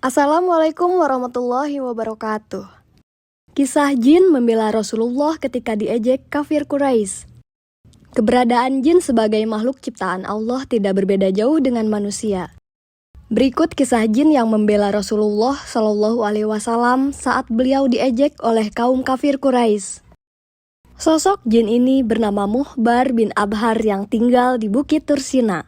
Assalamualaikum warahmatullahi wabarakatuh. Kisah jin membela Rasulullah ketika diejek kafir Quraisy. Keberadaan jin sebagai makhluk ciptaan Allah tidak berbeda jauh dengan manusia. Berikut kisah jin yang membela Rasulullah Shallallahu Alaihi Wasallam saat beliau diejek oleh kaum kafir Quraisy. Sosok jin ini bernama Muhbar bin Abhar yang tinggal di Bukit Tursina.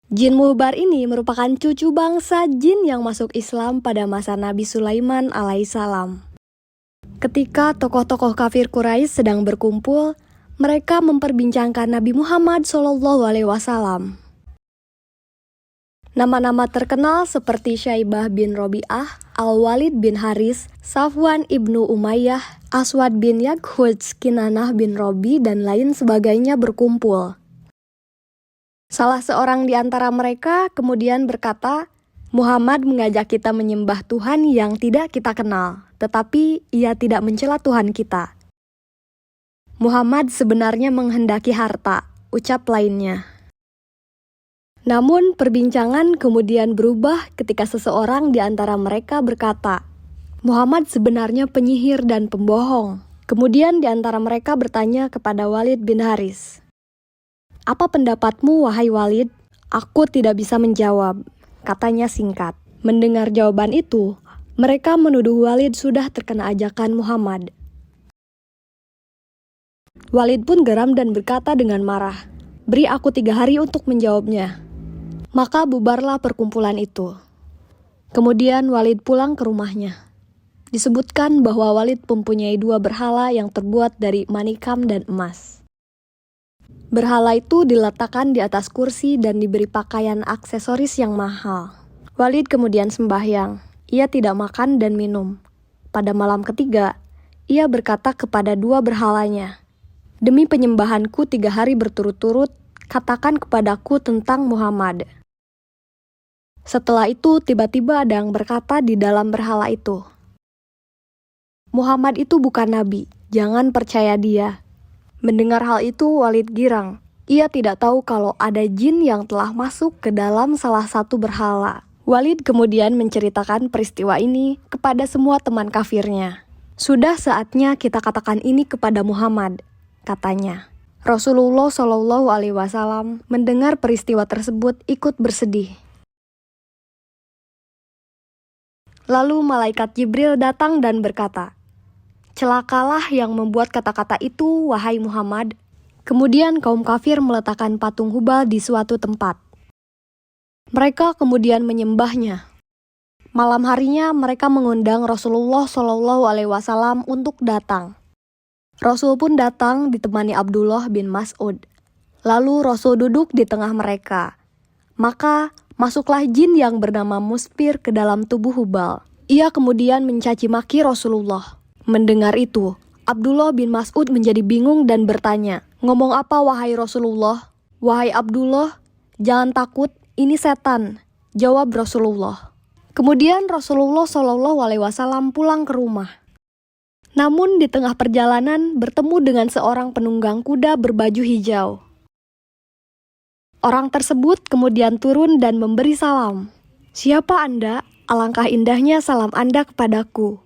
Jin Muhbar ini merupakan cucu bangsa jin yang masuk Islam pada masa Nabi Sulaiman alaihissalam. Ketika tokoh-tokoh kafir Quraisy sedang berkumpul, mereka memperbincangkan Nabi Muhammad SAW. Nama-nama terkenal seperti Syaibah bin Robi'ah, Al-Walid bin Haris, Safwan ibnu Umayyah, Aswad bin Yaghuz, Kinanah bin Robi, dan lain sebagainya berkumpul. Salah seorang di antara mereka kemudian berkata, Muhammad mengajak kita menyembah Tuhan yang tidak kita kenal, tetapi ia tidak mencela Tuhan kita. Muhammad sebenarnya menghendaki harta, ucap lainnya. Namun perbincangan kemudian berubah ketika seseorang di antara mereka berkata, Muhammad sebenarnya penyihir dan pembohong. Kemudian di antara mereka bertanya kepada Walid bin Haris, "Apa pendapatmu, wahai Walid?" "Aku tidak bisa menjawab," katanya singkat. Mendengar jawaban itu, mereka menuduh Walid sudah terkena ajakan Muhammad. Walid pun geram dan berkata dengan marah, "Beri aku 3 hari untuk menjawabnya." Maka bubarlah perkumpulan itu. Kemudian Walid pulang ke rumahnya. Disebutkan bahwa Walid mempunyai 2 berhala yang terbuat dari manikam dan emas. Berhala itu diletakkan di atas kursi dan diberi pakaian aksesoris yang mahal. Walid kemudian sembahyang. Ia tidak makan dan minum. Pada malam ketiga, ia berkata kepada 2 berhalanya, "Demi penyembahanku 3 hari berturut-turut, katakan kepadaku tentang Muhammad." Setelah itu, tiba-tiba ada yang berkata di dalam berhala itu, "Muhammad itu bukan nabi, jangan percaya dia." Mendengar hal itu, Walid girang. Ia tidak tahu kalau ada jin yang telah masuk ke dalam salah satu berhala. Walid kemudian menceritakan peristiwa ini kepada semua teman kafirnya. "Sudah saatnya kita katakan ini kepada Muhammad," katanya. Rasulullah SAW mendengar peristiwa tersebut ikut bersedih. Lalu malaikat Jibril datang dan berkata, "Celakalah yang membuat kata-kata itu, wahai Muhammad." Kemudian kaum kafir meletakkan patung Hubal di suatu tempat. Mereka kemudian menyembahnya. Malam harinya mereka mengundang Rasulullah SAW untuk datang. Rasul pun datang ditemani Abdullah bin Mas'ud. Lalu Rasul duduk di tengah mereka. Maka masuklah jin yang bernama Muspir ke dalam tubuh Hubal. Ia kemudian mencaci maki Rasulullah. Mendengar itu, Abdullah bin Mas'ud menjadi bingung dan bertanya, "Ngomong apa wahai Rasulullah?" "Wahai Abdullah, jangan takut, ini setan," jawab Rasulullah. Kemudian Rasulullah SAW pulang ke rumah. Namun di tengah perjalanan bertemu dengan seorang penunggang kuda berbaju hijau. Orang tersebut kemudian turun dan memberi salam. "Siapa Anda? Alangkah indahnya salam Anda kepadaku,"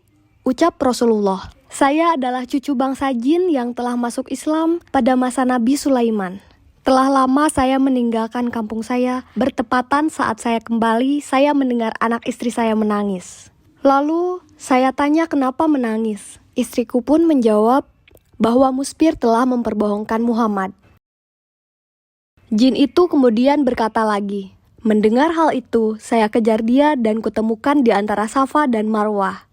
ucap Rasulullah. "Saya adalah cucu bangsa jin yang telah masuk Islam pada masa Nabi Sulaiman. Telah lama saya meninggalkan kampung saya, bertepatan saat saya kembali, saya mendengar anak istri saya menangis. Lalu saya tanya kenapa menangis. Istriku pun menjawab bahwa Muspir telah memperbohongkan Muhammad." Jin itu kemudian berkata lagi, "Mendengar hal itu, saya kejar dia dan kutemukan di antara Safa dan Marwah.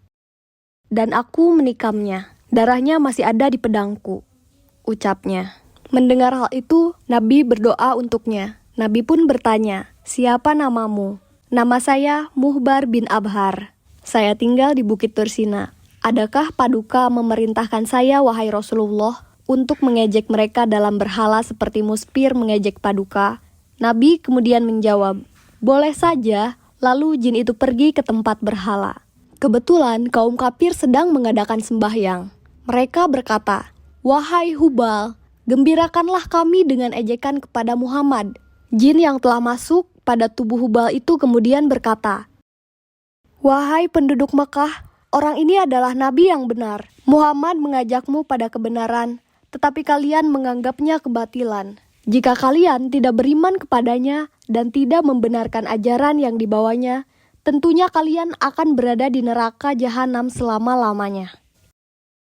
Dan aku menikamnya, darahnya masih ada di pedangku," ucapnya. Mendengar hal itu, Nabi berdoa untuknya. Nabi pun bertanya, "Siapa namamu?" "Nama saya Muhbar bin Abhar. Saya tinggal di Bukit Tursina. Adakah paduka memerintahkan saya, wahai Rasulullah, untuk mengejek mereka dalam berhala seperti Muspir mengejek paduka?" Nabi kemudian menjawab, "Boleh saja." Lalu jin itu pergi ke tempat berhala. Kebetulan kaum kafir sedang mengadakan sembahyang. Mereka berkata, "Wahai Hubal, gembirakanlah kami dengan ejekan kepada Muhammad." Jin yang telah masuk pada tubuh Hubal itu kemudian berkata, Wahai penduduk Mekah, orang ini adalah nabi yang benar. Muhammad mengajakmu pada kebenaran, tetapi kalian menganggapnya kebatilan. Jika kalian tidak beriman kepadanya dan tidak membenarkan ajaran yang dibawanya, tentunya kalian akan berada di neraka jahanam selama-lamanya.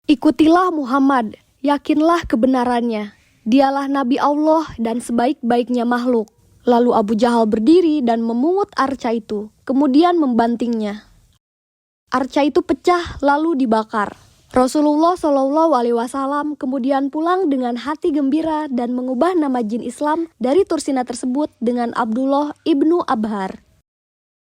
Ikutilah Muhammad, yakinlah kebenarannya. Dialah Nabi Allah dan sebaik-baiknya makhluk. Lalu Abu Jahal berdiri dan memungut arca itu, kemudian membantingnya. Arca itu pecah lalu dibakar. Rasulullah Shallallahu Alaihi Wasallam kemudian pulang dengan hati gembira dan mengubah nama jin Islam dari Tursina tersebut dengan Abdullah ibnu Abhar.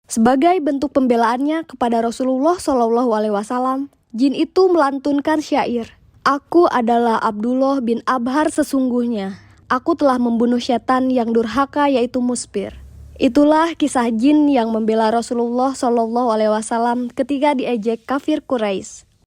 Sebagai bentuk pembelaannya kepada Rasulullah Shallallahu Alaihi Wasallam, jin itu melantunkan syair, "Aku adalah Abdullah bin Abhar sesungguhnya. Aku telah membunuh setan yang durhaka yaitu Muspir." Itulah kisah jin yang membela Rasulullah Shallallahu Alaihi Wasallam ketika diejek kafir Quraisy.